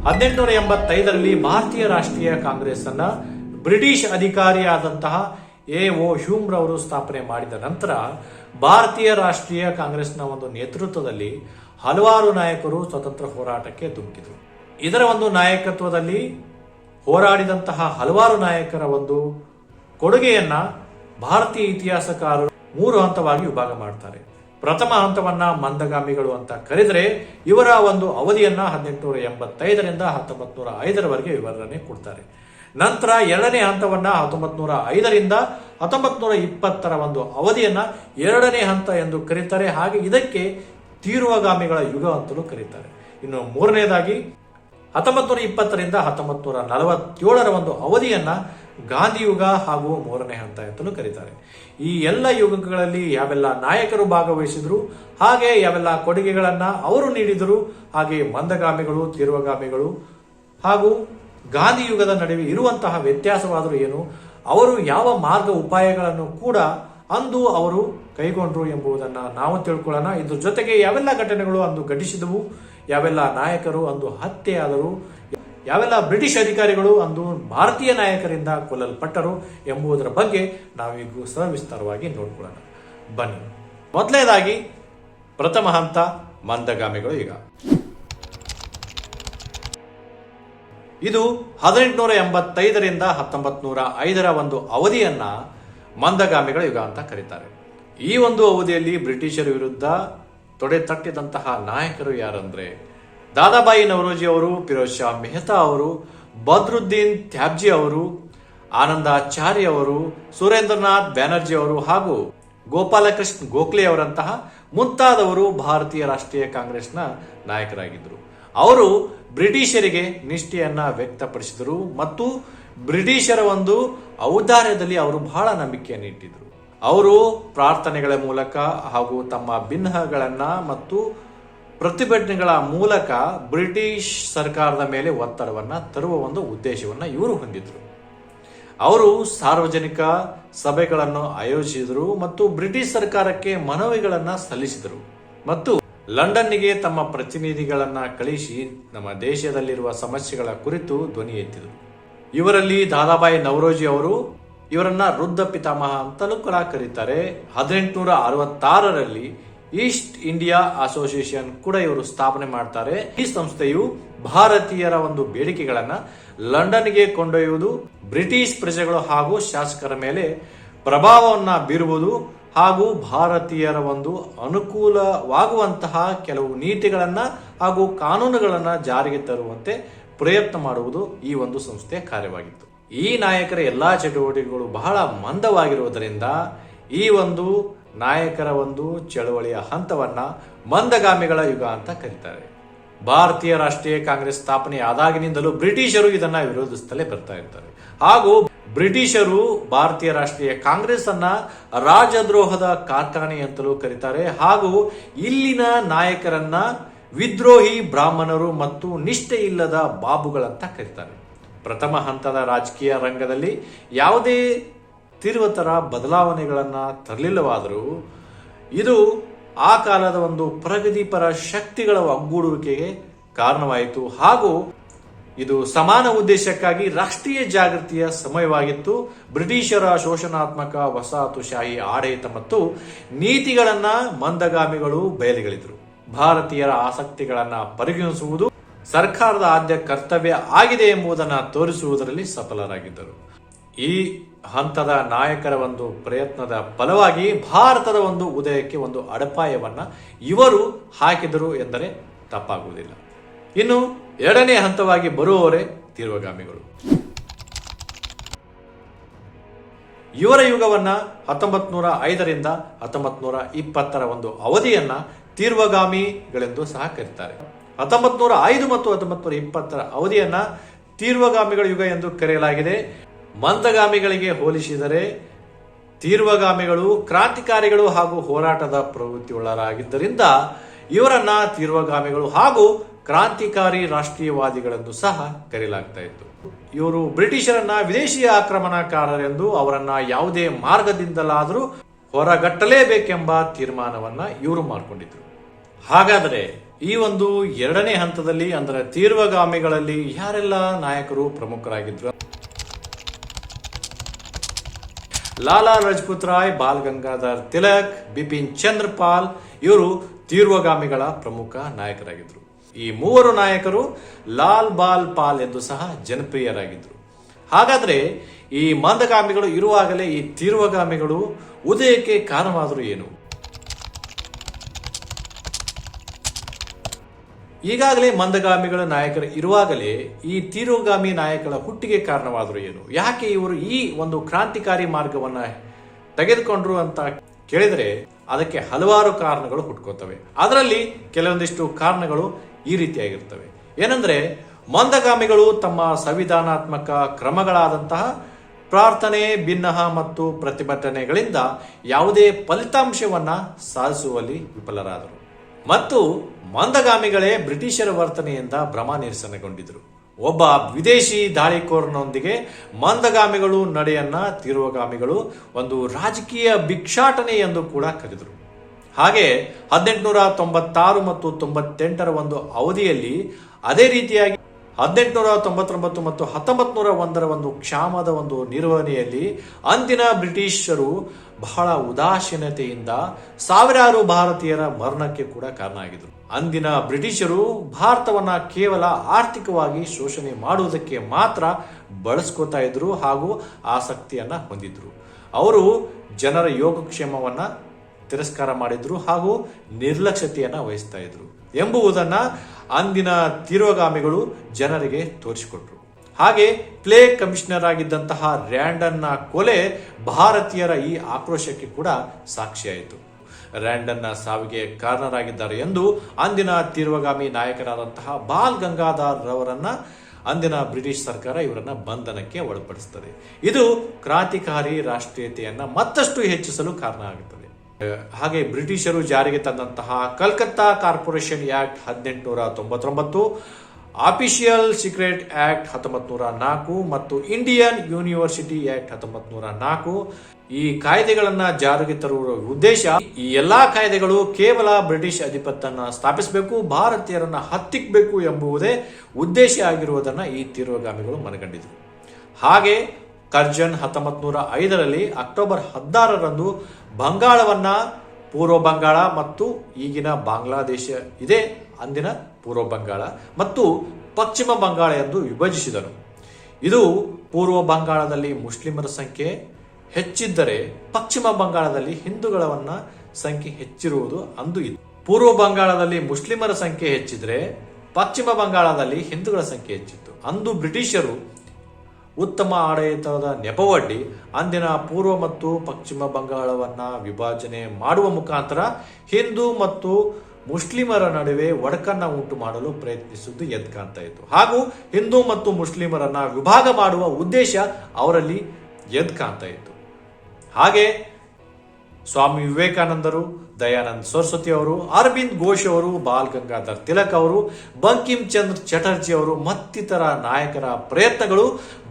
1885ರಲ್ಲಿ ಭಾರತೀಯ ರಾಷ್ಟ್ರೀಯ ಕಾಂಗ್ರೆಸ್ ಅನ್ನ ಬ್ರಿಟಿಷ್ ಅಧಿಕಾರಿಯಾದಂತಹ ಎ.ಓ. ಹ್ಯೂಮ್ ರವರು ಸ್ಥಾಪನೆ ಮಾಡಿದ ನಂತರ ಭಾರತೀಯ ರಾಷ್ಟ್ರೀಯ ಕಾಂಗ್ರೆಸ್ನ ಒಂದು ನೇತೃತ್ವದಲ್ಲಿ ಹಲವಾರು ನಾಯಕರು ಸ್ವತಂತ್ರ ಹೋರಾಟಕ್ಕೆ ಧುಮುಕಿದರು. ಇದರ ಒಂದು ನಾಯಕತ್ವದಲ್ಲಿ ಹೋರಾಡಿದಂತಹ ಹಲವಾರು ನಾಯಕರ ಒಂದು ಕೊಡುಗೆಯನ್ನ ಭಾರತೀಯ ಇತಿಹಾಸಕಾರರು 3 ಹಂತವಾಗಿ ವಿಭಾಗ ಮಾಡ್ತಾರೆ. ಪ್ರಥಮ ಹಂತವನ್ನ ಮಂದಗಾಮಿಗಳು ಅಂತ ಕರೆದರೆ ಇವರ ಒಂದು ಅವಧಿಯನ್ನ 1885ರಿಂದ 1905ರವರೆಗೆ ವಿವರಣೆ ಕೊಡ್ತಾರೆ. ನಂತರ ಎರಡನೇ ಹಂತವನ್ನ 1905ರಿಂದ 1920ರ ಒಂದು ಅವಧಿಯನ್ನ ಎರಡನೇ ಹಂತ ಎಂದು ಕರೀತಾರೆ. ಹಾಗೆ ಇದಕ್ಕೆ ತೀವ್ರಗಾಮಿಗಳ ಯುಗ ಅಂತಲೂ ಕರೀತಾರೆ. ಇನ್ನು ಮೂರನೇದಾಗಿ 1920ರಿಂದ 1947ರ ಒಂದು ಅವಧಿಯನ್ನ ಗಾಂಧಿ ಯುಗ ಹಾಗೂ ಮೂರನೇ ಹಂತ ಅಂತಲೂ ಕರೀತಾರೆ. ಈ ಎಲ್ಲ ಯುಗಗಳಲ್ಲಿ ಯಾವೆಲ್ಲ ನಾಯಕರು ಭಾಗವಹಿಸಿದ್ರು, ಹಾಗೆ ಯಾವೆಲ್ಲ ಕೊಡುಗೆಗಳನ್ನ ಅವರು ನೀಡಿದರು, ಹಾಗೆ ಮಂದಗಾಮಿಗಳು, ತೀವ್ರಗಾಮಿಗಳು ಹಾಗೂ ಗಾಂಧಿ ಯುಗದ ನಡುವೆ ಇರುವಂತಹ ವ್ಯತ್ಯಾಸವಾದರೂ ಏನು, ಅವರು ಯಾವ ಮಾರ್ಗ ಉಪಾಯಗಳನ್ನು ಕೂಡ ಅಂದು ಅವರು ಕೈಗೊಂಡ್ರು ಎಂಬುದನ್ನ ನಾವು ತಿಳ್ಕೊಳ್ಳೋಣ. ಇದ್ರ ಜೊತೆಗೆ ಯಾವೆಲ್ಲ ಘಟನೆಗಳು ಅಂದು ಘಟಿಸಿದವು, ಯಾವೆಲ್ಲ ನಾಯಕರು ಅಂದು ಹತ್ಯೆಯಾದರು, ಯಾವೆಲ್ಲ ಬ್ರಿಟಿಷ್ ಅಧಿಕಾರಿಗಳು ಅಂದು ಭಾರತೀಯ ನಾಯಕರಿಂದ ಕೊಲ್ಲಲ್ಪಟ್ಟರು ಎಂಬುದರ ಬಗ್ಗೆ ನಾವೀಗ ಸವಿಸ್ತಾರವಾಗಿ ನೋಡ್ಕೊಳ್ಳೋಣ. ಬನ್ನಿ. ಮೊದಲನೇದಾಗಿ ಪ್ರಥಮ ಹಂತ ಮಂದಗಾಮಿಗಳು. ಈಗ ಇದು 1885ರಿಂದ 1905ರ ಒಂದು ಅವಧಿಯನ್ನ ಮಂದಗಾಮಿಗಳ ಯುಗ ಅಂತ ಕರೀತಾರೆ. ಈ ಒಂದು ಅವಧಿಯಲ್ಲಿ ಬ್ರಿಟಿಷರ ವಿರುದ್ಧ ತೊಡೆ ತಟ್ಟಿದಂತಹ ನಾಯಕರು ಯಾರಂದ್ರೆ ದಾದಾಬಾಯಿ ನವರೋಜಿ ಅವರು, ಫಿರೋಜ್ ಶಾ ಮೆಹ್ತಾ ಅವರು, ಬದ್ರುದ್ದೀನ್ ತ್ಯಾಬ್ಜಿ ಅವರು, ಆನಂದಾಚಾರ್ಯ ಅವರು, ಸುರೇಂದ್ರನಾಥ್ ಬ್ಯಾನರ್ಜಿ ಅವರು ಹಾಗೂ ಗೋಪಾಲಕೃಷ್ಣ ಗೋಖಲೆ ಅವರಂತಹ ಮುಂತಾದವರು ಭಾರತೀಯ ರಾಷ್ಟ್ರೀಯ ಕಾಂಗ್ರೆಸ್ನ ನಾಯಕರಾಗಿದ್ದರು. ಅವರು ಬ್ರಿಟಿಷರಿಗೆ ನಿಷ್ಠೆಯನ್ನ ವ್ಯಕ್ತಪಡಿಸಿದರು ಮತ್ತು ಬ್ರಿಟಿಷರ ಒಂದು ಔದಾರ್ಯದಲ್ಲಿ ಅವರು ಬಹಳ ನಂಬಿಕೆಯನ್ನು ಇಟ್ಟಿದ್ರು. ಅವರು ಪ್ರಾರ್ಥನೆಗಳ ಮೂಲಕ ಹಾಗೂ ತಮ್ಮ ಭಿನ್ನಗಳನ್ನ ಮತ್ತು ಪ್ರತಿಭಟನೆಗಳ ಮೂಲಕ ಬ್ರಿಟಿಷ್ ಸರ್ಕಾರದ ಮೇಲೆ ಒತ್ತಡವನ್ನ ತರುವ ಒಂದು ಉದ್ದೇಶವನ್ನ ಇವರು ಹೊಂದಿದ್ರು. ಅವರು ಸಾರ್ವಜನಿಕ ಸಭೆಗಳನ್ನು ಆಯೋಜಿಸಿದರು ಮತ್ತು ಬ್ರಿಟಿಷ್ ಸರ್ಕಾರಕ್ಕೆ ಮನವಿಗಳನ್ನ ಸಲ್ಲಿಸಿದರು ಮತ್ತು ಲಂಡನ್ನಿಗೆ ತಮ್ಮ ಪ್ರತಿನಿಧಿಗಳನ್ನ ಕಳಿಸಿ ನಮ್ಮ ದೇಶದಲ್ಲಿರುವ ಸಮಸ್ಯೆಗಳ ಕುರಿತು ಧ್ವನಿ ಎತ್ತಿದರು. ಇವರಲ್ಲಿ ದಾದಾಬಾಯಿ ನವರೋಜಿ ಅವರು, ಇವರನ್ನ ವೃದ್ಧ ಪಿತಾಮಹ ಅಂತಲೂ ಕೂಡ ಕರೀತಾರೆ. 1866ರಲ್ಲಿ ಈಸ್ಟ್ ಇಂಡಿಯಾ ಅಸೋಸಿಯೇಷನ್ ಕೂಡ ಇವರು ಸ್ಥಾಪನೆ ಮಾಡ್ತಾರೆ. ಈ ಸಂಸ್ಥೆಯು ಭಾರತೀಯರ ಒಂದು ಬೇಡಿಕೆಗಳನ್ನ ಲಂಡನ್ಗೆ ಕೊಂಡೊಯ್ಯುವುದು, ಬ್ರಿಟಿಷ್ ಪ್ರಜೆಗಳು ಹಾಗೂ ಶಾಸಕರ ಮೇಲೆ ಪ್ರಭಾವವನ್ನ ಬೀರುವುದು ಹಾಗೂ ಭಾರತೀಯರ ಒಂದು ಅನುಕೂಲವಾಗುವಂತಹ ಕೆಲವು ನೀತಿಗಳನ್ನ ಹಾಗೂ ಕಾನೂನುಗಳನ್ನ ಜಾರಿಗೆ ತರುವಂತೆ ಪ್ರಯತ್ನ ಮಾಡುವುದು ಈ ಒಂದು ಸಂಸ್ಥೆಯ ಕಾರ್ಯವಾಗಿತ್ತು. ಈ ನಾಯಕರ ಎಲ್ಲಾ ಚಟುವಟಿಕೆಗಳು ಬಹಳ ಮಂದವಾಗಿರುವುದರಿಂದ ಈ ಒಂದು ನಾಯಕರ ಒಂದು ಚಳವಳಿಯ ಹಂತವನ್ನ ಮಂದಗಾಮಿಗಳ ಯುಗ ಅಂತ ಕರೀತಾರೆ. ಭಾರತೀಯ ರಾಷ್ಟ್ರೀಯ ಕಾಂಗ್ರೆಸ್ ಸ್ಥಾಪನೆ ಆದಾಗಿನಿಂದಲೂ ಬ್ರಿಟಿಷರು ಇದನ್ನ ವಿರೋಧಿಸುತ್ತಲೇ ಬರ್ತಾ ಇರ್ತಾರೆ ಹಾಗೂ ಬ್ರಿಟಿಷರು ಭಾರತೀಯ ರಾಷ್ಟ್ರೀಯ ಕಾಂಗ್ರೆಸ್ ಅನ್ನ ರಾಜದ್ರೋಹದ ಕಾರ್ಖಾನೆ ಅಂತಲೂ ಕರೀತಾರೆ ಹಾಗೂ ಇಲ್ಲಿನ ನಾಯಕರನ್ನ ವಿದ್ರೋಹಿ ಬ್ರಾಹ್ಮಣರು ಮತ್ತು ನಿಷ್ಠೆ ಇಲ್ಲದ ಬಾಬುಗಳಂತ ಕರೀತಾರೆ. ಪ್ರಥಮ ಹಂತದ ರಾಜಕೀಯ ರಂಗದಲ್ಲಿ ಯಾವುದೇ ತೀವ್ರತರ ಬದಲಾವಣೆಗಳನ್ನ ತರಲಿಲ್ಲವಾದರೂ ಇದು ಆ ಕಾಲದ ಒಂದು ಪ್ರಗತಿಪರ ಶಕ್ತಿಗಳ ಒಗ್ಗೂಡುವಿಕೆಗೆ ಕಾರಣವಾಯಿತು ಹಾಗೂ ಇದು ಸಮಾನ ಉದ್ದೇಶಕ್ಕಾಗಿ ರಾಷ್ಟ್ರೀಯ ಜಾಗೃತಿಯ ಸಮಯವಾಗಿತ್ತು. ಬ್ರಿಟಿಷರ ಶೋಷಣಾತ್ಮಕ ವಸಾಹತುಶಾಹಿ ಆಡಳಿತ ಮತ್ತು ನೀತಿಗಳನ್ನ ಮಂದಗಾಮಿಗಳು ಬಯಲಿಗಳಿದ್ರು. ಭಾರತೀಯರ ಆಸಕ್ತಿಗಳನ್ನ ಪರಿಗಣಿಸುವುದು ಸರ್ಕಾರದ ಆದ್ಯ ಕರ್ತವ್ಯ ಆಗಿದೆ ಎಂಬುದನ್ನು ತೋರಿಸುವುದರಲ್ಲಿ ಸಫಲರಾಗಿದ್ದರು. ಈ ಹಂತದ ನಾಯಕರ ಒಂದು ಪ್ರಯತ್ನದ ಫಲವಾಗಿ ಭಾರತದ ಒಂದು ಉದಯಕ್ಕೆ ಒಂದು ಅಡಿಪಾಯವನ್ನ ಇವರು ಹಾಕಿದರು ಎಂದರೆ ತಪ್ಪಾಗುವುದಿಲ್ಲ. ಇನ್ನು ಎರಡನೇ ಹಂತವಾಗಿ ಬರುವವರೇ ತೀವ್ರಗಾಮಿಗಳು. ಇವರ ಯುಗವನ್ನ 1905ರಿಂದ 1920ರ ಒಂದು ಅವಧಿಯನ್ನ ತೀವ್ರಗಾಮಿಗಳೆಂದು ಸಹ ಕರೀತಾರೆ. 1905 ಮತ್ತು 1920ರ ಅವಧಿಯನ್ನ ತೀವ್ರಗಾಮಿಗಳ ಯುಗ ಎಂದು ಕರೆಯಲಾಗಿದೆ. ಮಂದಗಾಮಿಗಳಿಗೆ ಹೋಲಿಸಿದರೆ ತೀವ್ರಗಾಮಿಗಳು ಕ್ರಾಂತಿಕಾರಿಗಳು ಹಾಗೂ ಹೋರಾಟದ ಪ್ರವೃತ್ತಿಯುಳ್ಳರಾಗಿದ್ದರಿಂದ ಇವರನ್ನ ತೀವ್ರಗಾಮಿಗಳು ಹಾಗೂ ಕ್ರಾಂತಿಕಾರಿ ರಾಷ್ಟ್ರೀಯವಾದಿಗಳೆಂದು ಸಹ ಕರೆಯಲಾಗ್ತಾ ಇತ್ತು. ಇವರು ಬ್ರಿಟಿಷರನ್ನ ವಿದೇಶಿ ಆಕ್ರಮಣಕಾರರೆಂದು ಅವರನ್ನ ಯಾವುದೇ ಮಾರ್ಗದಿಂದಲಾದರೂ ಹೊರಗಟ್ಟಲೇಬೇಕೆಂಬ ತೀರ್ಮಾನವನ್ನ ಇವರು ಮಾಡಿಕೊಂಡಿದ್ರು. ಹಾಗಾದರೆ ಈ ಒಂದು ಎರಡನೇ ಹಂತದಲ್ಲಿ ಅಂದರೆ ತೀವ್ರಗಾಮಿಗಳಲ್ಲಿ ಯಾರೆಲ್ಲ ನಾಯಕರು ಪ್ರಮುಖರಾಗಿದ್ರು? ಲಾಲಾ ಲಜಪತ್ ರಾಯ್, ಬಾಲ್ ಗಂಗಾಧರ್ ತಿಲಕ್, ಬಿಪಿನ್ ಚಂದ್ರಪಾಲ್ ಇವರು ತೀವ್ರಗಾಮಿಗಳ ಪ್ರಮುಖ ನಾಯಕರಾಗಿದ್ದರು. ಈ ಮೂವರು ನಾಯಕರು ಲಾಲ್ ಬಾಲ್ ಪಾಲ್ ಎಂದು ಸಹ ಜನಪ್ರಿಯರಾಗಿದ್ದರು. ಹಾಗಾದ್ರೆ ಈ ಮಂದಗಾಮಿಗಳು ಇರುವಾಗಲೇ ಈ ತೀವ್ರಗಾಮಿಗಳು ಉದಯಕ್ಕೆ ಕಾರಣವಾದರೂ ಏನು? ಈಗಾಗಲೇ ಮಂದಗಾಮಿಗಳ ನಾಯಕರು ಇರುವಾಗಲೇ ಈ ತೀವ್ರಗಾಮಿ ನಾಯಕರ ಹುಟ್ಟಿಗೆ ಕಾರಣವಾದರೂ ಏನು? ಯಾಕೆ ಇವರು ಈ ಒಂದು ಕ್ರಾಂತಿಕಾರಿ ಮಾರ್ಗವನ್ನ ತೆಗೆದುಕೊಂಡ್ರು ಅಂತ ಕೇಳಿದರೆ ಅದಕ್ಕೆ ಹಲವಾರು ಕಾರಣಗಳು ಹುಟ್ಕೋತವೆ. ಅದರಲ್ಲಿ ಕೆಲವೊಂದಿಷ್ಟು ಕಾರಣಗಳು ಈ ರೀತಿಯಾಗಿರ್ತವೆ. ಏನಂದ್ರೆ, ಮಂದಗಾಮಿಗಳು ತಮ್ಮ ಸಂವಿಧಾನಾತ್ಮಕ ಕ್ರಮಗಳಾದಂತಹ ಪ್ರಾರ್ಥನೆ, ಭಿನ್ನಹ ಮತ್ತು ಪ್ರತಿಭಟನೆಗಳಿಂದ ಯಾವುದೇ ಫಲಿತಾಂಶವನ್ನ ಸಾಧಿಸುವಲ್ಲಿ ವಿಫಲರಾದರು. ಮತ್ತು ಮಂದಗಾಮಿಗಳೇ ಬ್ರಿಟಿಷರ ವರ್ತನೆಯಿಂದ ಭ್ರಮ ನಿರಸನಗೊಂಡಿದ್ದರು. ಒಬ್ಬ ವಿದೇಶಿ ದಾಳಿಕೋರನೊಂದಿಗೆ ಮಂದಗಾಮಿಗಳು ನಡೆಯನ್ನ ತೀವ್ರಗಾಮಿಗಳು ಒಂದು ರಾಜಕೀಯ ಭಿಕ್ಷಾಟನೆ ಎಂದು ಕೂಡ ಕರೆದರು. ಹಾಗೆ 1896 ಮತ್ತು 98ರ ಒಂದು ಅವಧಿಯಲ್ಲಿ ಅದೇ ರೀತಿಯಾಗಿ 1899 ಮತ್ತು 1901ರ ಒಂದು ಕ್ಷಾಮದ ಒಂದು ನಿರ್ವಹಣೆಯಲ್ಲಿ ಅಂದಿನ ಬ್ರಿಟಿಷರು ಬಹಳ ಉದಾಸೀನತೆಯಿಂದ ಸಾವಿರಾರು ಭಾರತೀಯರ ಮರಣಕ್ಕೆ ಕೂಡ ಕಾರಣ ಆಗಿದ್ರು. ಅಂದಿನ ಬ್ರಿಟಿಷರು ಭಾರತವನ್ನ ಕೇವಲ ಆರ್ಥಿಕವಾಗಿ ಶೋಷಣೆ ಮಾಡುವುದಕ್ಕೆ ಮಾತ್ರ ಬಳಸ್ಕೋತಾ ಇದ್ರು ಹಾಗೂ ಆಸಕ್ತಿಯನ್ನ ಹೊಂದಿದ್ರು. ಅವರು ಜನರ ಯೋಗಕ್ಷೇಮವನ್ನ ತಿರಸ್ಕಾರ ಮಾಡಿದ್ರು ಹಾಗೂ ನಿರ್ಲಕ್ಷ್ಯತೆಯನ್ನ ವಹಿಸ್ತಾ ಇದ್ರು ಎಂಬುದನ್ನ ಅಂದಿನ ತೀವ್ರಗಾಮಿಗಳು ಜನರಿಗೆ ತೋರಿಸಿಕೊಟ್ರು. ಹಾಗೆ ಪ್ಲೇಗ್ ಕಮಿಷನರ್ ಆಗಿದ್ದಂತಹ ರ್ಯಾಂಡನ್ನ ಕೊಲೆ ಭಾರತೀಯರ ಈ ಆಕ್ರೋಶಕ್ಕೆ ಕೂಡ ಸಾಕ್ಷಿಯಾಯಿತು. ರ್ಯಾಂಡನ್ನ ಸಾವಿಗೆ ಕಾರಣರಾಗಿದ್ದಾರೆ ಎಂದು ಅಂದಿನ ತೀವ್ರಗಾಮಿ ನಾಯಕರಾದಂತಹ ಬಾಲ್ ಗಂಗಾಧರ್ ರವರನ್ನ ಅಂದಿನ ಬ್ರಿಟಿಷ್ ಸರ್ಕಾರ ಇವರನ್ನ ಬಂಧನಕ್ಕೆ ಒಳಪಡಿಸುತ್ತದೆ. ಇದು ಕ್ರಾಂತಿಕಾರಿ ರಾಷ್ಟ್ರೀಯತೆಯನ್ನ ಮತ್ತಷ್ಟು ಹೆಚ್ಚಿಸಲು ಕಾರಣ ಆಗುತ್ತದೆ. ಹಾಗೆ ಬ್ರಿಟಿಷರು ಜಾರಿಗೆ ತಂದಂತಹ Calcutta corporation act 1899, official secret act 1904 ಮತ್ತು ಇಂಡಿಯನ್ ಯೂನಿವರ್ಸಿಟಿ ಆಕ್ಟ್ 1904 ಈ ಕಾಯ್ದೆಗಳನ್ನ ಜಾರಿಗೆ ತರುವ ಉದ್ದೇಶ, ಈ ಎಲ್ಲಾ ಕಾಯ್ದೆಗಳು ಕೇವಲ ಬ್ರಿಟಿಷ್ ಅಧಿಪತ್ಯನ ಸ್ಥಾಪಿಸಬೇಕು, ಭಾರತೀಯರನ್ನ ಹತ್ತಿಕ್ಕಬೇಕು ಎಂಬುದೇ ಉದ್ದೇಶ ಆಗಿರುವುದನ್ನ ಈ ತೀವ್ರಗಾಮಿಗಳು ಮನಗಂಡಿದ್ರು. ಹಾಗೆ ಕರ್ಜನ್ 1905ರಲ್ಲಿ ಅಕ್ಟೋಬರ್ 16ರಂದು ಬಂಗಾಳವನ್ನ ಪೂರ್ವ ಬಂಗಾಳ ಮತ್ತು ಈಗಿನ ಬಾಂಗ್ಲಾದೇಶ ಇದೆ ಅಂದಿನ ಪೂರ್ವ ಬಂಗಾಳ ಮತ್ತು ಪಶ್ಚಿಮ ಬಂಗಾಳ ಎಂದು ವಿಭಜಿಸಿದನು. ಇದು ಪೂರ್ವ ಬಂಗಾಳದಲ್ಲಿ ಮುಸ್ಲಿಮರ ಸಂಖ್ಯೆ ಹೆಚ್ಚಿದ್ದರೆ ಪಶ್ಚಿಮ ಬಂಗಾಳದಲ್ಲಿ ಹಿಂದೂಗಳವನ್ನ ಸಂಖ್ಯೆ ಹೆಚ್ಚಿರುವುದು ಅಂದು ಇತ್ತು. ಪೂರ್ವ ಬಂಗಾಳದಲ್ಲಿ ಮುಸ್ಲಿಮರ ಸಂಖ್ಯೆ ಹೆಚ್ಚಿದ್ರೆ ಪಶ್ಚಿಮ ಬಂಗಾಳದಲ್ಲಿ ಹಿಂದೂಗಳ ಸಂಖ್ಯೆ ಹೆಚ್ಚಿತ್ತು. ಅಂದು ಬ್ರಿಟಿಷರು ಉತ್ತಮ ಆಡಳಿತದ ನೆಪವೊಡ್ಡಿ ಅಂದಿನ ಪೂರ್ವ ಮತ್ತು ಪಶ್ಚಿಮ ಬಂಗಾಳವನ್ನ ವಿಭಜನೆ ಮಾಡುವ ಮುಖಾಂತರ ಹಿಂದೂ ಮತ್ತು ಮುಸ್ಲಿಮರ ನಡುವೆ ಒಡಕನ್ನ ಉಂಟು ಮಾಡಲು ಪ್ರಯತ್ನಿಸುವುದು ಎದ್ದು ಕಾಣ್ತಾ ಇತ್ತು. ಹಾಗೂ ಹಿಂದೂ ಮತ್ತು ಮುಸ್ಲಿಮರನ್ನ ವಿಭಾಗ ಮಾಡುವ ಉದ್ದೇಶ ಅವರಲ್ಲಿ ಎದ್ದು ಕಾಣ್ತಾ ಇತ್ತು. ಹಾಗೆ ಸ್ವಾಮಿ ವಿವೇಕಾನಂದರು, ದಯಾನಂದ ಸರಸ್ವತಿ ಅವರು, ಅರವಿಂದ್ ಘೋಷ್ ಅವರು, ಬಾಲ್ ಗಂಗಾಧರ್ ತಿಲಕ್ ಅವರು, ಬಂಕಿಂ ಚಂದ್ರ ಚಟರ್ಜಿ ಅವರು ಮತ್ತಿತರ ನಾಯಕರ ಪ್ರಯತ್ನಗಳು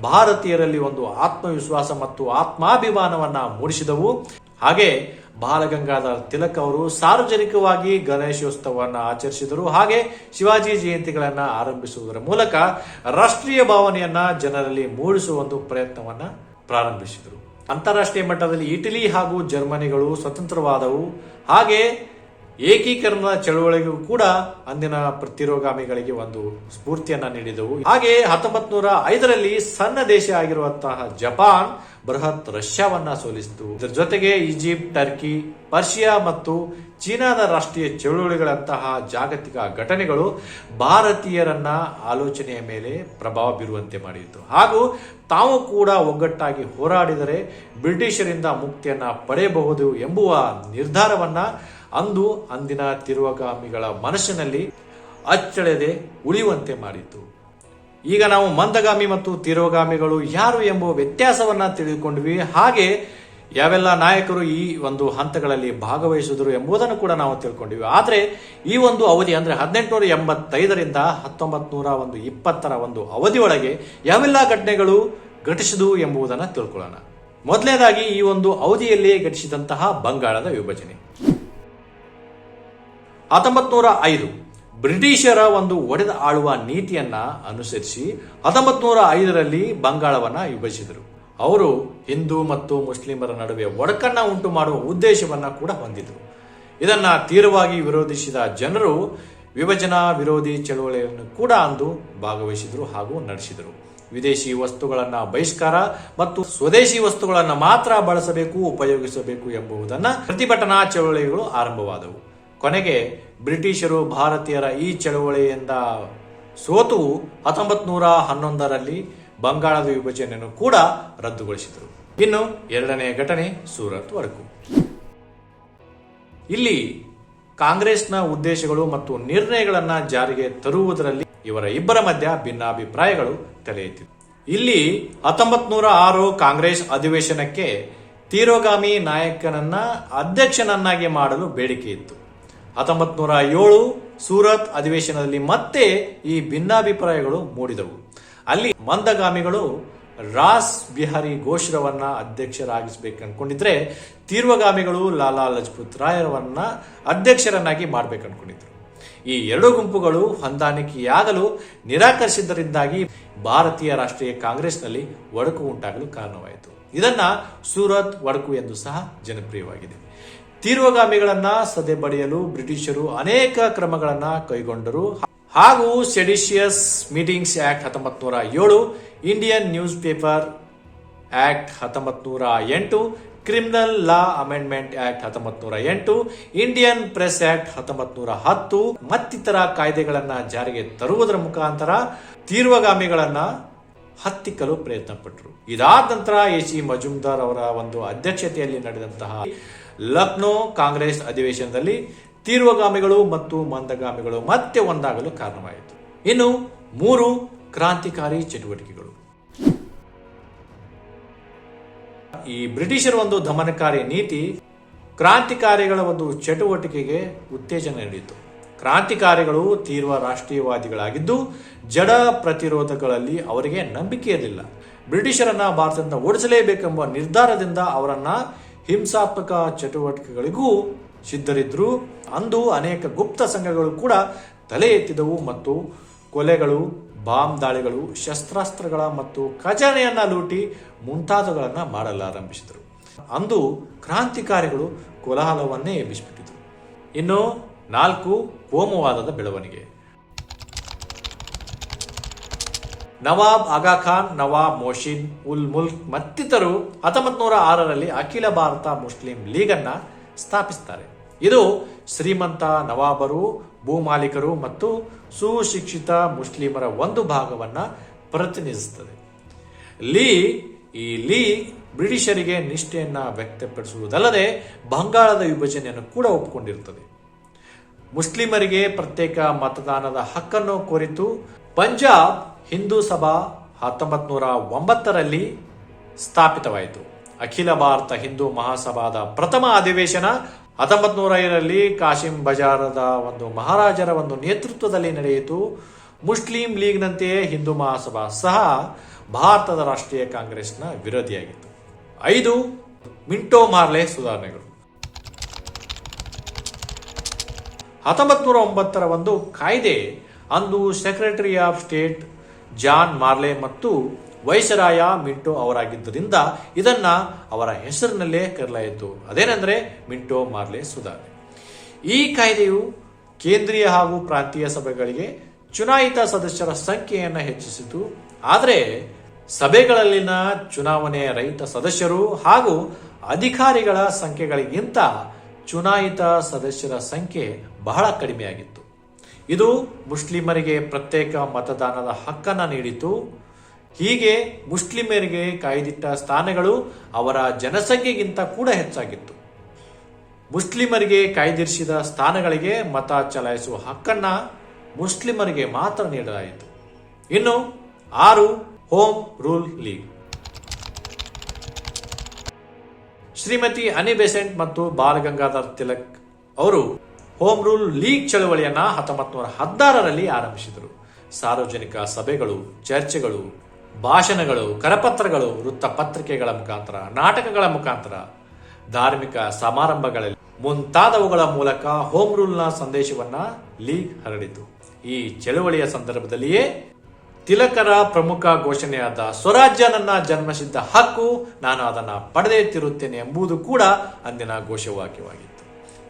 ಭಾರತೀಯರಲ್ಲಿ ಒಂದು ಆತ್ಮವಿಶ್ವಾಸ ಮತ್ತು ಆತ್ಮಾಭಿಮಾನವನ್ನ ಮೂಡಿಸಿದವು. ಹಾಗೆ ಬಾಲ ಗಂಗಾಧರ್ ತಿಲಕ್ ಅವರು ಸಾರ್ವಜನಿಕವಾಗಿ ಗಣೇಶೋತ್ಸವವನ್ನು ಆಚರಿಸಿದರು. ಹಾಗೆ ಶಿವಾಜಿ ಜಯಂತಿಗಳನ್ನ ಆರಂಭಿಸುವುದರ ಮೂಲಕ ರಾಷ್ಟ್ರೀಯ ಭಾವನೆಯನ್ನ ಜನರಲ್ಲಿ ಮೂಡಿಸುವ ಒಂದು ಪ್ರಯತ್ನವನ್ನ ಪ್ರಾರಂಭಿಸಿದರು. ಅಂತಾರಾಷ್ಟ್ರೀಯ ಮಟ್ಟದಲ್ಲಿ ಇಟಲಿ ಹಾಗೂ ಜರ್ಮನಿಗಳು ಸ್ವತಂತ್ರವಾದವು. ಹಾಗೆ ಏಕೀಕರಣದ ಚಳವಳಿಗೂ ಕೂಡ ಅಂದಿನ ತೀವ್ರಗಾಮಿಗಳಿಗೆ ಒಂದು ಸ್ಫೂರ್ತಿಯನ್ನ ನೀಡಿದವು. ಹಾಗೆ 1905ರಲ್ಲಿ ಸಣ್ಣ ದೇಶ ಆಗಿರುವಂತಹ ಜಪಾನ್ ಬೃಹತ್ ರಷ್ಯಾವನ್ನ ಸೋಲಿಸಿತು. ಇದರ ಜೊತೆಗೆ ಈಜಿಪ್ಟ್, ಟರ್ಕಿ, ಪರ್ಷಿಯಾ ಮತ್ತು ಚೀನಾದ ರಾಷ್ಟ್ರೀಯ ಚಳುವಳಿಗಳಂತಹ ಜಾಗತಿಕ ಘಟನೆಗಳು ಭಾರತೀಯರನ್ನ ಆಲೋಚನೆಯ ಮೇಲೆ ಪ್ರಭಾವ ಬೀರುವಂತೆ ಮಾಡಿತ್ತು. ಹಾಗೂ ತಾವು ಕೂಡ ಒಗ್ಗಟ್ಟಾಗಿ ಹೋರಾಡಿದರೆ ಬ್ರಿಟಿಷರಿಂದ ಮುಕ್ತಿಯನ್ನ ಪಡೆಯಬಹುದು ಎಂಬುವ ನಿರ್ಧಾರವನ್ನ ಅಂದಿನ ತೀವ್ರಗಾಮಿಗಳ ಮನಸ್ಸಿನಲ್ಲಿ ಅಚ್ಚಳೆದೆ ಉಳಿಯುವಂತೆ ಮಾಡಿತು. ಈಗ ನಾವು ಮಂದಗಾಮಿ ಮತ್ತು ತೀವ್ರಗಾಮಿಗಳು ಯಾರು ಎಂಬ ವ್ಯತ್ಯಾಸವನ್ನ ತಿಳಿದುಕೊಂಡ್ವಿ. ಹಾಗೆ ಯಾವೆಲ್ಲ ನಾಯಕರು ಈ ಒಂದು ಹಂತಗಳಲ್ಲಿ ಭಾಗವಹಿಸಿದ್ರು ಎಂಬುದನ್ನು ಕೂಡ ನಾವು ತಿಳ್ಕೊಂಡಿವಿ. ಆದರೆ ಈ ಒಂದು ಅವಧಿ ಅಂದ್ರೆ 1885ರಿಂದ 1920ರ ಒಂದು ಅವಧಿಯೊಳಗೆ ಯಾವೆಲ್ಲ ಘಟನೆಗಳು ಘಟಿಸಿದವು ಎಂಬುದನ್ನು ತಿಳ್ಕೊಳ್ಳೋಣ. ಮೊದಲನೇದಾಗಿ ಈ ಒಂದು ಅವಧಿಯಲ್ಲಿಯೇ ಘಟಿಸಿದಂತಹ ಬಂಗಾಳದ ವಿಭಜನೆ. 1905 ಬ್ರಿಟಿಷರ ಒಂದು ಒಡೆದ ಆಳುವ ನೀತಿಯನ್ನ ಅನುಸರಿಸಿ 1905ರಲ್ಲಿ ಬಂಗಾಳವನ್ನ ವಿಭಜಿಸಿದರು. ಅವರು ಹಿಂದೂ ಮತ್ತು ಮುಸ್ಲಿಮರ ನಡುವೆ ಒಡಕನ್ನ ಉಂಟು ಮಾಡುವ ಉದ್ದೇಶವನ್ನ ಕೂಡ ಹೊಂದಿದರು. ಇದನ್ನ ತೀವ್ರವಾಗಿ ವಿರೋಧಿಸಿದ ಜನರು ವಿಭಜನಾ ವಿರೋಧಿ ಚಳವಳಿಯನ್ನು ಕೂಡ ಅಂದು ಭಾಗವಹಿಸಿದರು ಹಾಗೂ ನಡೆಸಿದರು. ವಿದೇಶಿ ವಸ್ತುಗಳನ್ನ ಬಹಿಷ್ಕಾರ ಮತ್ತು ಸ್ವದೇಶಿ ವಸ್ತುಗಳನ್ನು ಮಾತ್ರ ಬಳಸಬೇಕು, ಉಪಯೋಗಿಸಬೇಕು ಎಂಬುದನ್ನ ಪ್ರತಿಭಟನಾ ಚಳವಳಿಗಳು ಆರಂಭವಾದವು. ಕೊನೆಗೆ ಬ್ರಿಟಿಷರು ಭಾರತೀಯರ ಈ ಚಳವಳಿಯಿಂದ ಸೋತು 1911ರಲ್ಲಿ ಬಂಗಾಳದ ವಿಭಜನೆಯನ್ನು ಕೂಡ ರದ್ದುಗೊಳಿಸಿದರು. ಇನ್ನು ಎರಡನೇ ಘಟನೆ ಸೂರತ್ ಒಡಕು. ಇಲ್ಲಿ ಕಾಂಗ್ರೆಸ್ನ ಉದ್ದೇಶಗಳು ಮತ್ತು ನಿರ್ಣಯಗಳನ್ನು ಜಾರಿಗೆ ತರುವುದರಲ್ಲಿ ಇವರ ಇಬ್ಬರ ಮಧ್ಯ ಭಿನ್ನಾಭಿಪ್ರಾಯಗಳು ತಲೆ ಎತ್ತಿವೆ. ಇಲ್ಲಿ 1906 ಕಾಂಗ್ರೆಸ್ ಅಧಿವೇಶನಕ್ಕೆ ತೀವ್ರಗಾಮಿ ನಾಯಕನನ್ನ ಅಧ್ಯಕ್ಷನನ್ನಾಗಿ ಮಾಡಲು ಬೇಡಿಕೆ ಇತ್ತು. 1907 ಸೂರತ್ ಅಧಿವೇಶನದಲ್ಲಿ ಮತ್ತೆ ಈ ಭಿನ್ನಾಭಿಪ್ರಾಯಗಳು ಮೂಡಿದವು. ಅಲ್ಲಿ ಮಂದಗಾಮಿಗಳು ರಾಸ್ ಬಿಹಾರಿ ಘೋಷ್ರವನ್ನ ಅಧ್ಯಕ್ಷರಾಗಿಸಬೇಕು ಅನ್ಕೊಂಡಿದ್ರೆ, ತೀವ್ರಗಾಮಿಗಳು ಲಾಲಾ ಲಜಪತ್ ರಾಯರವನ್ನ ಅಧ್ಯಕ್ಷರನ್ನಾಗಿ ಮಾಡ್ಬೇಕು ಅನ್ಕೊಂಡಿದ್ರು. ಈ ಎರಡು ಗುಂಪುಗಳು ಹೊಂದಾಣಿಕೆಯಾಗಲು ನಿರಾಕರಿಸಿದ್ದರಿಂದಾಗಿ ಭಾರತೀಯ ರಾಷ್ಟ್ರೀಯ ಕಾಂಗ್ರೆಸ್ನಲ್ಲಿ ಒಡಕು ಉಂಟಾಗಲು ಕಾರಣವಾಯಿತು. ಇದನ್ನ ಸೂರತ್ ಒಡಕು ಎಂದು ಸಹ ಜನಪ್ರಿಯವಾಗಿದೆ. ತೀವ್ರಗಾಮಿಗಳನ್ನ ಸದೆಬಡಿಯಲು ಬ್ರಿಟಿಷರು ಅನೇಕ ಕ್ರಮಗಳನ್ನ ಕೈಗೊಂಡರು ಹಾಗೂ seditious meetings act 1907, Indian newspaper act 1908, criminal law amendment act 1908, Indian press act 1910 ಮತ್ತಿತರ ಕಾಯ್ದೆಗಳನ್ನ ಜಾರಿಗೆ ತರುವುದರ ಮುಖಾಂತರ ತೀವ್ರಗಾಮಿಗಳನ್ನ ಹತ್ತಿಕ್ಕಲು ಪ್ರಯತ್ನ ಪಟ್ಟರು. ಇದಾದ ನಂತರ ಎ.ಸಿ. ಮಜುಮ್ದಾರ್ ಅವರ ಒಂದು ಅಧ್ಯಕ್ಷತೆಯಲ್ಲಿ ನಡೆದಂತಹ ಲಕ್ನೋ ಕಾಂಗ್ರೆಸ್ ಅಧಿವೇಶನದಲ್ಲಿ ತೀವ್ರಗಾಮಿಗಳು ಮತ್ತು ಮಂದಗಾಮಿಗಳು ಮತ್ತೆ ಒಂದಾಗಲು ಕಾರಣವಾಯಿತು. ಇನ್ನು 3 ಕ್ರಾಂತಿಕಾರಿ ಚಟುವಟಿಕೆಗಳು. ಈ ಬ್ರಿಟಿಷರ ಒಂದು ದಮನಕಾರಿ ನೀತಿ ಕ್ರಾಂತಿಕಾರಿಗಳ ಒಂದು ಚಟುವಟಿಕೆಗೆ ಉತ್ತೇಜನ ನೀಡಿತು. ಕ್ರಾಂತಿಕಾರಿಗಳು ತೀವ್ರ ರಾಷ್ಟ್ರೀಯವಾದಿಗಳಾಗಿದ್ದು ಜಡ ಪ್ರತಿರೋಧಗಳಲ್ಲಿ ಅವರಿಗೆ ನಂಬಿಕೆ ಇರಲಿಲ್ಲ. ಬ್ರಿಟಿಷರನ್ನ ಭಾರತದಿಂದ ಓಡಿಸಲೇಬೇಕೆಂಬ ನಿರ್ಧಾರದಿಂದ ಅವರನ್ನ ಹಿಂಸಾತ್ಮಕ ಚಟುವಟಿಕೆಗಳಿಗೂ ಸಿದ್ಧರಿದ್ರು. ಅಂದು ಅನೇಕ ಗುಪ್ತ ಸಂಘಗಳು ಕೂಡ ತಲೆ ಎತ್ತಿದವು ಮತ್ತು ಕೊಲೆಗಳು, ಬಾಂಬ್ ದಾಳಿಗಳು, ಶಸ್ತ್ರಾಸ್ತ್ರಗಳ ಮತ್ತು ಖಜಾನೆಯನ್ನ ಲೂಟಿ ಮುಂತಾದವುಗಳನ್ನ ಮಾಡಲಾರಂಭಿಸಿದರು. ಅಂದು ಕ್ರಾಂತಿಕಾರಿಗಳು ಕೋಲಾಹಲವನ್ನೇ ಎಬ್ಬಿಸಿಬಿಟ್ಟಿದ್ರು. ಇನ್ನು 4 ಕೋಮುವಾದದ ಬೆಳವಣಿಗೆ. ನವಾಬ್ ಆಗಾ ಖಾನ್, ನವಾಬ್ ಮೊಹಸಿನ್ ಉಲ್ ಮುಲ್ಕ್ ಮತ್ತಿತರರು 1906ರಲ್ಲಿ ಅಖಿಲ ಭಾರತ ಮುಸ್ಲಿಂ ಲೀಗ್ ಅನ್ನ ಸ್ಥಾಪಿಸುತ್ತಾರೆ. ಇದು ಶ್ರೀಮಂತ ನವಾಬರು, ಭೂಮಾಲೀಕರು ಮತ್ತು ಸುಶಿಕ್ಷಿತ ಮುಸ್ಲಿಮರ ಒಂದು ಭಾಗವನ್ನ ಪ್ರತಿನಿಧಿಸುತ್ತದೆ. ಈ ಲೀಗ್ ಬ್ರಿಟಿಷರಿಗೆ ನಿಷ್ಠೆಯನ್ನ ವ್ಯಕ್ತಪಡಿಸುವುದಲ್ಲದೆ ಬಂಗಾಳದ ವಿಭಜನೆಯನ್ನು ಕೂಡ ಒಪ್ಪಿಕೊಂಡಿರುತ್ತದೆ. ಮುಸ್ಲಿಮರಿಗೆ ಪ್ರತ್ಯೇಕ ಮತದಾನದ ಹಕ್ಕನ್ನು ಕೋರಿತು. ಪಂಜಾಬ್ ಹಿಂದೂ ಸಭಾ 1909ರಲ್ಲಿ ಸ್ಥಾಪಿತವಾಯಿತು. ಅಖಿಲ ಭಾರತ ಹಿಂದೂ ಮಹಾಸಭಾದ ಪ್ರಥಮ ಅಧಿವೇಶನ 1905ರಲ್ಲಿ ಕಾಶಿಂ ಬಜಾರದ ಒಂದು ಮಹಾರಾಜರ ಒಂದು ನೇತೃತ್ವದಲ್ಲಿ ನಡೆಯಿತು. ಮುಸ್ಲಿಂ ಲೀಗ್ನಂತೆಯೇ ಹಿಂದೂ ಮಹಾಸಭಾ ಸಹ ಭಾರತದ ರಾಷ್ಟ್ರೀಯ ಕಾಂಗ್ರೆಸ್ನ ವಿರೋಧಿಯಾಗಿತ್ತು. 5 ಮಿಂಟೋ ಮಾರ್ಲೆ ಸುಧಾರಣೆಗಳು. 1909ರ ಒಂದು ಕಾಯ್ದೆ ಅಂದು ಸೆಕ್ರೆಟರಿ ಆಫ್ ಸ್ಟೇಟ್ ಜಾನ್ ಮಾರ್ಲೆ ಮತ್ತು ವೈಸರಾಯ ಮಿಂಟೋ ಅವರಾಗಿದ್ದರಿಂದ ಇದನ್ನ ಅವರ ಹೆಸರಿನಲ್ಲೇ ಕರೆಯಲಾಯಿತು. ಅದೇನೆಂದರೆ ಮಿಂಟೋ ಮಾರ್ಲೆ ಸುಧಾರಣೆ. ಈ ಕಾಯ್ದೆಯು ಕೇಂದ್ರೀಯ ಹಾಗೂ ಪ್ರಾಂತೀಯ ಸಭೆಗಳಿಗೆ ಚುನಾಯಿತ ಸದಸ್ಯರ ಸಂಖ್ಯೆಯನ್ನು ಹೆಚ್ಚಿಸಿತು. ಆದರೆ ಸಭೆಗಳಲ್ಲಿನ ಚುನಾವಣೆ ರಹಿತ ಸದಸ್ಯರು ಹಾಗೂ ಅಧಿಕಾರಿಗಳ ಸಂಖ್ಯೆಗಳಿಗಿಂತ ಚುನಾಯಿತ ಸದಸ್ಯರ ಸಂಖ್ಯೆ ಬಹಳ ಕಡಿಮೆಯಾಗಿತ್ತು. ಇದು ಮುಸ್ಲಿಮರಿಗೆ ಪ್ರತ್ಯೇಕ ಮತದಾನದ ಹಕ್ಕನ್ನು ನೀಡಿತು. ಹೀಗೆ ಮುಸ್ಲಿಮರಿಗೆ ಕಾಯ್ದಿಟ್ಟ ಸ್ಥಾನಗಳು ಅವರ ಜನಸಂಖ್ಯೆಗಿಂತ ಕೂಡ ಹೆಚ್ಚಾಗಿತ್ತು. ಮುಸ್ಲಿಮರಿಗೆ ಕಾಯ್ದಿರಿಸಿದ ಸ್ಥಾನಗಳಿಗೆ ಮತ ಚಲಾಯಿಸುವ ಹಕ್ಕನ್ನ ಮುಸ್ಲಿಮರಿಗೆ ಮಾತ್ರ ನೀಡಲಾಯಿತು. ಇನ್ನು 6 ಹೋಮ್ ರೂಲ್ ಲೀಗ್. ಶ್ರೀಮತಿ ಅನಿ ಬೆಸೆಂಟ್ ಮತ್ತು ಬಾಲ್ ಗಂಗಾಧರ್ ತಿಲಕ್ ಅವರು ಹೋಮ್ ರೂಲ್ ಲೀಗ್ ಚಳವಳಿಯನ್ನ 1916ರಲ್ಲಿ ಆರಂಭಿಸಿದರು. ಸಾರ್ವಜನಿಕ ಸಭೆಗಳು, ಚರ್ಚೆಗಳು, ಭಾಷಣಗಳು, ಕರಪತ್ರಗಳು, ವೃತ್ತಪತ್ರಿಕೆಗಳ ಮುಖಾಂತರ, ನಾಟಕಗಳ ಮುಖಾಂತರ ಧಾರ್ಮಿಕ ಸಮಾರಂಭಗಳಲ್ಲಿ ಮುಂತಾದವುಗಳ ಮೂಲಕ ಹೋಮ್ ರೂಲ್ನ ಸಂದೇಶವನ್ನ ಲೀಗ್ ಹರಡಿತು. ಈ ಚಳುವಳಿಯ ಸಂದರ್ಭದಲ್ಲಿಯೇ ತಿಲಕರ ಪ್ರಮುಖ ಘೋಷಣೆಯಾದ ಸ್ವರಾಜ್ಯ ನನ್ನ ಜನ್ಮಸಿದ್ಧ ಹಕ್ಕು, ನಾನು ಅದನ್ನು ಪಡೆದೇ ತಿರುತ್ತೇನೆ ಎಂಬುದು ಕೂಡ ಅಂದಿನ ಘೋಷವಾಕ್ಯವಾಗಿತ್ತು.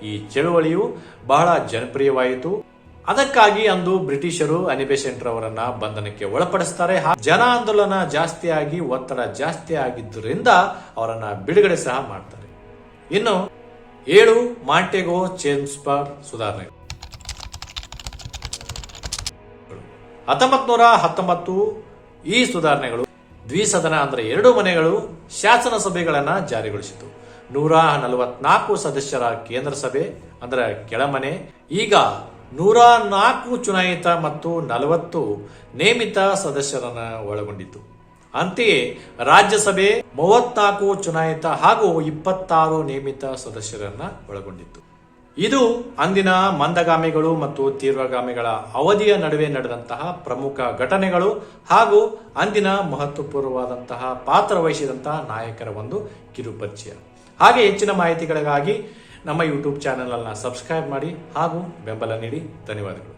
ಈ ಚಳುವಳಿಯು ಬಹಳ ಜನಪ್ರಿಯವಾಯಿತು. ಅದಕ್ಕಾಗಿ ಅಂದು ಬ್ರಿಟಿಷರು ಅನಿ ಬೆಸೆಂಟ್ ರವರನ್ನ ಬಂಧನಕ್ಕೆ ಒಳಪಡಿಸ್ತಾರೆ. ಜನ ಆಂದೋಲನ ಜಾಸ್ತಿಯಾಗಿ ಒತ್ತಡ ಜಾಸ್ತಿ ಆಗಿದ್ದರಿಂದ ಅವರನ್ನ ಬಿಡುಗಡೆ ಸಹ ಮಾಡ್ತಾರೆ. ಇನ್ನು 7 ಮಾಂಟೆಗೋ ಚೇಮ್ಸ್ಬರ್ಗ್ ಸುಧಾರಣೆ. 1919 ಈ ಸುಧಾರಣೆಗಳು ದ್ವಿಸದನ ಅಂದ್ರೆ 2 ಮನೆಗಳು ಶಾಸನಸಭೆಗಳನ್ನ ಜಾರಿಗೊಳಿಸಿತು. 144 ಸದಸ್ಯರ ಕೇಂದ್ರ ಸಭೆ ಅಂದ್ರೆ ಕೆಳಮನೆ ಈಗ 104 ಚುನಾಯಿತ ಮತ್ತು 40 ನೇಮಿತ ಸದಸ್ಯರನ್ನ ಒಳಗೊಂಡಿತ್ತು. ಅಂತೆಯೇ ರಾಜ್ಯಸಭೆ 34 ಚುನಾಯಿತ ಹಾಗೂ 26 ನೇಮಿತ ಸದಸ್ಯರನ್ನ ಒಳಗೊಂಡಿತ್ತು. ಇದು ಅಂದಿನ ಮಂದಗಾಮಿಗಳು ಮತ್ತು ತೀವ್ರಗಾಮಿಗಳ ಅವಧಿಯ ನಡುವೆ ನಡೆದಂತಹ ಪ್ರಮುಖ ಘಟನೆಗಳು ಹಾಗೂ ಅಂದಿನ ಮಹತ್ವಪೂರ್ಣವಾದಂತಹ ಪಾತ್ರ ವಹಿಸಿದಂತಹ ನಾಯಕರ ಒಂದು ಕಿರುಪರಿಚಯ. ಹಾಗೆ ಹೆಚ್ಚಿನ ಮಾಹಿತಿಗಳಿಗಾಗಿ ನಮ್ಮ ಯೂಟ್ಯೂಬ್ ಚಾನೆಲ್ ಅನ್ನು ಸಬ್ಸ್ಕ್ರೈಬ್ ಮಾಡಿ ಹಾಗೂ ಬೆಂಬಲ ನೀಡಿ. ಧನ್ಯವಾದಗಳು.